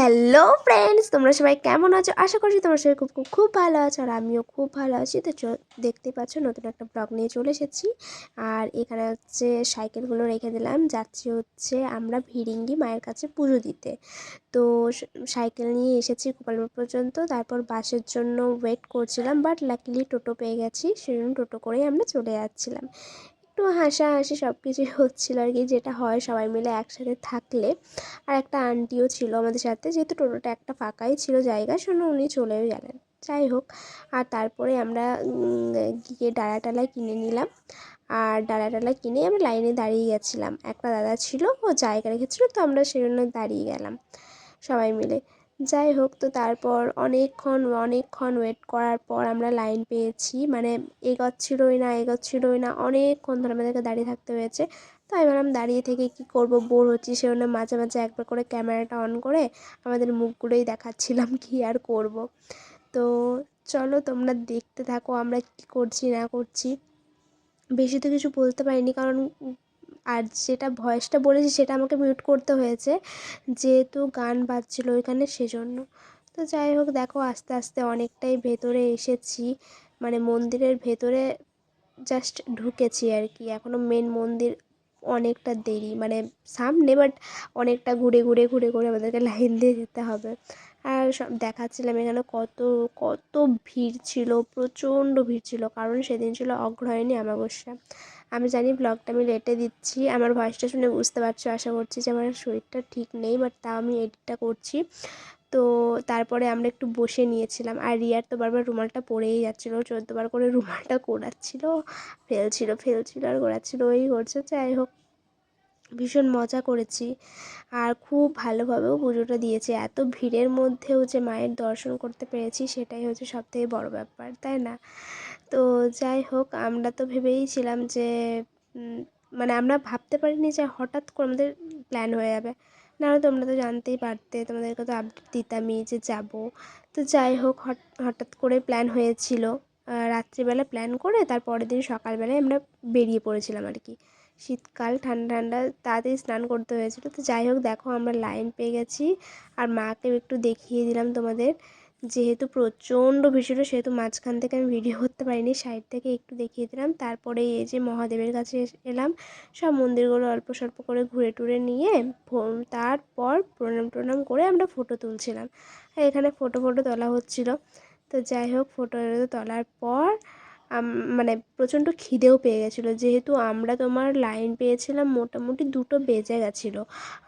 Hello friends, তোমরা সবাই কেমন আছো? আশা করছি তোমরা সবাই খুব খুব খুব ভালো আছো, আর আমিও খুব ভালো আছি। তো দেখতেই পাচ্ছ নতুন একটা ব্লগ নিয়ে চলে এসেছি। আর এখানে হচ্ছে সাইকেলগুলো রেখে দিলাম, যাচ্ছি হচ্ছে আমরা ভিড়িঙ্গি মায়ের কাছে পুজো দিতে। তো সাইকেল নিয়ে এসেছি গোপালপুর পর্যন্ত, তারপর বাসের জন্য ওয়েট করছিলাম, বাট লাকিলি টোটো পেয়ে গেছি, সেজন্য টোটো করেই আমরা চলে যাচ্ছিলাম। একটু হাসাহাসি সব কিছুই হচ্ছিলো আর কি, যেটা হয় সবাই মিলে একসাথে থাকলে। আর একটা আন্টিও ছিল আমাদের সাথে, যেহেতু টোটোটা একটা ফাঁকাই ছিল জায়গা, শুনে উনি চলেও গেলেন। যাই হোক, আর তারপরে আমরা গিয়ে ডালা টালা কিনে নিলাম। আর ডালা টালা কিনে আমরা লাইনে দাঁড়িয়ে গেছিলাম। একটা দাদা ছিল, ও জায়গা রেখেছিলো, তো আমরা সেজন্য দাঁড়িয়ে গেলাম সবাই মিলে। যাই হোক, তো তারপর অনেকক্ষণ ওয়েট করার পর আমরা লাইন পেয়েছি, মানে এগোচ্ছিলোই না, অনেকক্ষণ ধরে আমাদেরকে দাঁড়িয়ে থাকতে হয়েছে। তো আমি ভাবলাম দাঁড়িয়ে থেকে কি করব, বোর হচ্ছি, সেজন্য মাঝে মাঝে একবার করে ক্যামেরাটা অন করে আমাদের মুখগুলোই দেখাচ্ছিলাম, কি আর করব। তো চলো তোমরা দেখতে থাকো আমরা কি করছি না করছি। বেশি তো কিছু বলতে পারিনি, কারণ আর যেটা ভয়েসটা বলেছি সেটা আমাকে মিউট করতে হয়েছে, যেহেতু গান বাজছিলো ওইখানে, সেজন্য। তো যাই হোক, দেখো আস্তে আস্তে অনেকটাই ভেতরে এসেছি, মানে মন্দিরের ভেতরে জাস্ট ঢুকেছি আর কি। এখনও মেন মন্দির অনেকটা দেরি, মানে সামনে, বাট অনেকটা ঘুরে আমাদেরকে লাইন দিয়ে যেতে হবে। আর সব দেখাচ্ছিলাম এখানে কত কত ভিড় ছিল, প্রচণ্ড ভিড় ছিল, কারণ সেদিন ছিল অগ্রহায়ণী অমাবস্যা। আমি জানি ব্লগটা আমি লেটে দিচ্ছি, আমার ভয়েসটা শুনে বুঝতে পারছো আশা করছি যে আমার শরীরটা ঠিক নেই, বাট তাও আমি এডিটটা করছি। তো তারপরে আমরা একটু বসে নিয়েছিলাম, আর রিয়ার তো বারবার রুমালটা পড়েই যাচ্ছিলো, 14বার করে রুমালটা কোড়াচ্ছিল, ফেলছিল আর কোড়াচ্ছিল, ওই করছে। যাই হোক, ভীষণ মজা করেছি, আর খুব ভালোভাবেও পুজোটা দিয়েছি। এত ভিড়ের মধ্যেও যে মায়ের দর্শন করতে পেরেছি, সেটাই হচ্ছে সবথেকে বড় ব্যাপার, তাই না? তো যাই হোক, আমরা তো ভেবেইছিলাম যে মানে আমরা ভাবতে পারিনি যে হঠাৎ করে আমাদের প্ল্যান হয়ে যাবে। নাহলে তোমরা তো জানতেই পারতে, তোমাদেরকে তো আপডেট দিতামই যে যাব। তো যাই হোক, হঠাৎ করে প্ল্যান হয়েছিল। রাত্রিবেলা প্ল্যান করে তার পরের দিন সকালবেলায় আমরা বেরিয়ে পড়েছিলাম আর কি। শীতকাল, ঠান্ডা ঠান্ডা, তাড়াতাড়ি স্নান করতে হয়েছিল। তো যাই হোক, দেখো আমরা লাইন পেয়ে গেছি, আর মাকেও একটু দেখিয়ে দিলাম তোমাদের। যেহেতু প্রচণ্ড ভিড় ছিল, সেহেতু মাঝখান থেকে আমি ভিডিও করতে পারিনি, সাইড থেকে একটু দেখিয়ে দিলাম। তারপরে এই যে মহাদেবের কাছে এলাম, সব মন্দিরগুলো অল্প স্বল্প করে ঘুরে টুরে নিয়ে তারপর প্রণাম করে আমরা ফটো তুলছিলাম। আর এখানে ফটো তোলা হচ্ছিল। তো যাই হোক, ফটো তোলার পর মানে প্রচণ্ড খিদেও পেয়ে গেছিলো, যেহেতু আমরা তোমার লাইন পেয়েছিলাম মোটামুটি 2টো বেজে গেছিলো,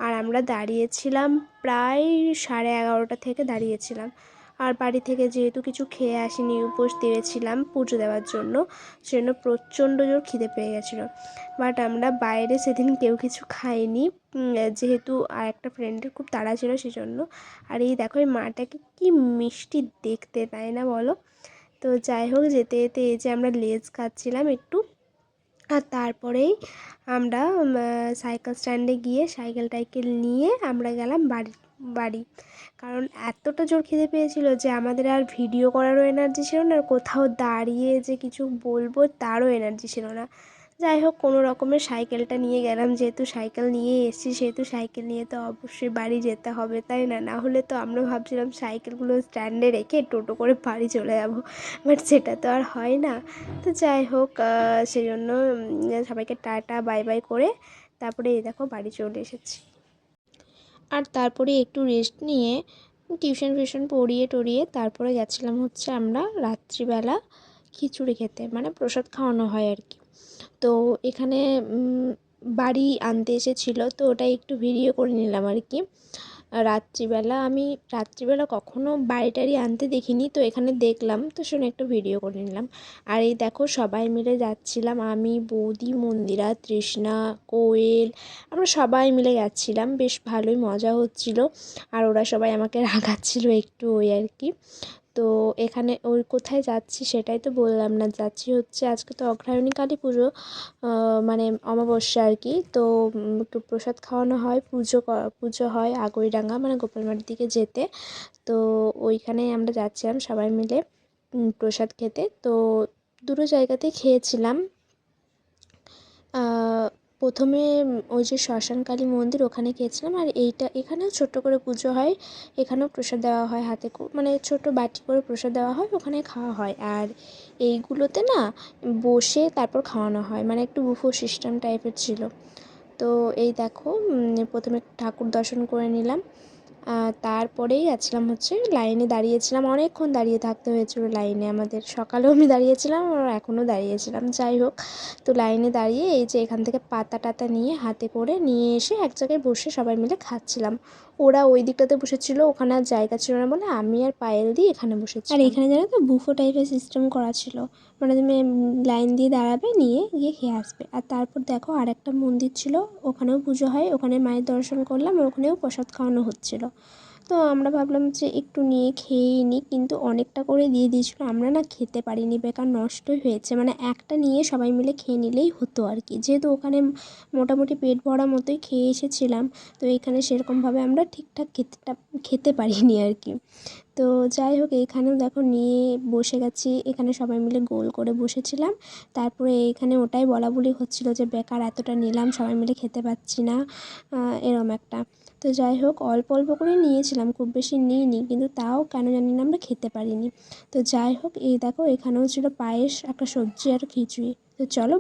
আর আমরা দাঁড়িয়েছিলাম প্রায় 11:30 থেকে দাঁড়িয়েছিলাম। আর বাড়ি থেকে যেহেতু কিছু খেয়ে আসিনি, উপোস দিয়েছিলাম পুজো দেওয়ার জন্য, সেজন্য প্রচণ্ড জোর খিদে পেয়ে গেছিলো। বাট আমরা বাইরে সেদিন কেউ কিছু খাইনি, যেহেতু আর একটা ফ্রেন্ডের খুব তাড়া ছিল সেজন্য। আর এই দেখো, এই মাটাকে কি মিষ্টি দেখতে, তাই না বলো? তো যাই হোক, যেতে যেতে এই যে আমরা লেজ খাচ্ছিলাম একটু। আর তারপরেই আমরা সাইকেল স্ট্যান্ডে গিয়ে সাইকেল টাইকেল নিয়ে আমরা গেলাম বাড়ি। কারণ এতটা জোর খিদে পেয়েছিল যে আমাদের আর ভিডিও করারও এনার্জি ছিল না, আর কোথাও দাঁড়িয়ে যে কিছু বলবো তারও এনার্জি ছিল না। যাই হোক, কোনো রকমে সাইকেলটা নিয়ে গেলাম, যেহেতু সাইকেল নিয়ে এসেছি, সেহেতু সাইকেল নিয়ে তো অবশ্যই বাড়ি যেতে হবে, তাই না? না হলে তো আমরা ভাবছিলাম সাইকেলগুলো স্ট্যান্ডে রেখে টোটো করে বাড়ি চলে যাব, বাট সেটা তো আর হয় না। তো যাই হোক, সেই জন্য সবাইকে টাটা বাই বাই করে তারপরে এই দেখো বাড়ি চলে এসেছি। আর তারপরে একটু রেস্ট নিয়ে টিউশন ফিউশন পড়িয়ে টড়িয়ে তারপরে গেছিলাম হচ্ছে আমরা রাত্রিবেলা খিচুড়ি খেতে, মানে প্রসাদ খাওয়ানো হয় আর কি। তো এখানে বাড়ি আনতে এসেছিলো, তো ওটাই একটু ভিডিও করে নিলাম আর কি। রাত্রিবেলা কখনো বাড়ি টাড়ি আনতে দেখিনি, তো এখানে দেখলাম, তো শুনে একটু ভিডিও করে নিলাম। আর এই দেখো সবাই মিলে যাচ্ছিলাম, আমি, বৌদি, মন্দিরা, তৃষ্ণা, কোয়েল, আমরা সবাই মিলে যাচ্ছিলাম, বেশ ভালোই মজা হচ্ছিলো। আর ওরা সবাই আমাকে রাগাচ্ছিলো একটু, ওই আর কি। তো এখানে ওই কোথায় যাচ্ছি সেটাই তো বললাম না, যাচ্ছি হচ্ছে আজকে তো অগ্রহায়ণী কালী পুজো, মানে অমাবস্যা আর কি। তো একটু প্রসাদ খাওয়ানো হয়, পুজো হয় আগৈডাঙ্গা, মানে গোপালমাটির দিকে যেতে। তো ওইখানে আমরা যাচ্ছিলাম সবাই মিলে প্রসাদ খেতে। তো দুটো জায়গাতেই খেয়েছিলাম। প্রথমে ওই যে শ্মশানকালী মন্দির ওখানে গিয়েছিলাম। আর এখানেও ছোট্ট করে পুজো হয়, এখানেও প্রসাদ দেওয়া হয়, হাতে মানে ছোট বাটি করে প্রসাদ দেওয়া হয়, ওখানে খাওয়া হয়। আর এইগুলোতে না বসে তারপর খাওয়ানো হয়, মানে একটু বুফো সিস্টেম টাইপের ছিল। তো এই দেখো প্রথমে ঠাকুর দর্শন করে নিলাম, তারপরেই যাচ্ছিলাম হচ্ছে লাইনে দাঁড়িয়েছিলাম, অনেকক্ষণ দাঁড়িয়ে থাকতে হয়েছিল লাইনে। আমাদের সকালেও আমি দাঁড়িয়েছিলাম আর এখনও দাঁড়িয়েছিলাম, যাই হোক। তো লাইনে দাঁড়িয়ে এই যে এখান থেকে পাতা টাতা নিয়ে হাতে করে নিয়ে এসে এক জায়গায় বসে সবাই মিলে খাচ্ছিলাম। ওরা ওই দিকটাতে বসেছিল, ওখানে আর জায়গা ছিল না বলে আমি আর পায়েল দিয়ে এখানে বসেছি। আর এখানে জানো তো বুফো টাইপের সিস্টেম করা ছিল, মানে তুমি লাইন দিয়ে দাঁড়াবে, নিয়ে গিয়ে খেয়ে আসবে। আর তারপর দেখো আর একটা মন্দির ছিল, ওখানেও পুজো হয়, ওখানে মায়ের দর্শন করলাম, আর ওখানেও প্রসাদ খাওয়ানো হচ্ছিলো। তো আমরা ভাবলাম যে একটু নিয়ে খেয়েই নিই, কিন্তু অনেকটা করে দিয়ে দিয়েছিলো, আমরা না খেতে পারিনি, বেকার নষ্টই হয়েছে। মানে একটা নিয়ে সবাই মিলে খেয়ে নিলেই হতো আর কি, যেহেতু ওখানে মোটামুটি পেট ভরা মতোই খেয়ে এসেছিলাম। তো এখানে সেরকমভাবে আমরা ঠিকঠাক খেতে পারিনি আর কি। তো যাই হোক, এইখানেও দেখো নিয়ে বসে গেছি, এখানে সবাই মিলে গোল করে বসেছিলাম। তারপরে এইখানে ওটাই বলাবলি হচ্ছিলো যে বেকার এতটা নিলাম, সবাই মিলে খেতে পাচ্ছি না, এরম একটা। তো যাই হোক, অল্প অল্প করে নিয়েছিলাম, খুব বেশি নিইনি, কিন্তু তাও কেন জানি না আমরা খেতে পারিনি। তো যাই হোক, এই দেখো এখানেও ছিল পায়েস, একটা সবজি আর খিচুড়ি। তো চলো।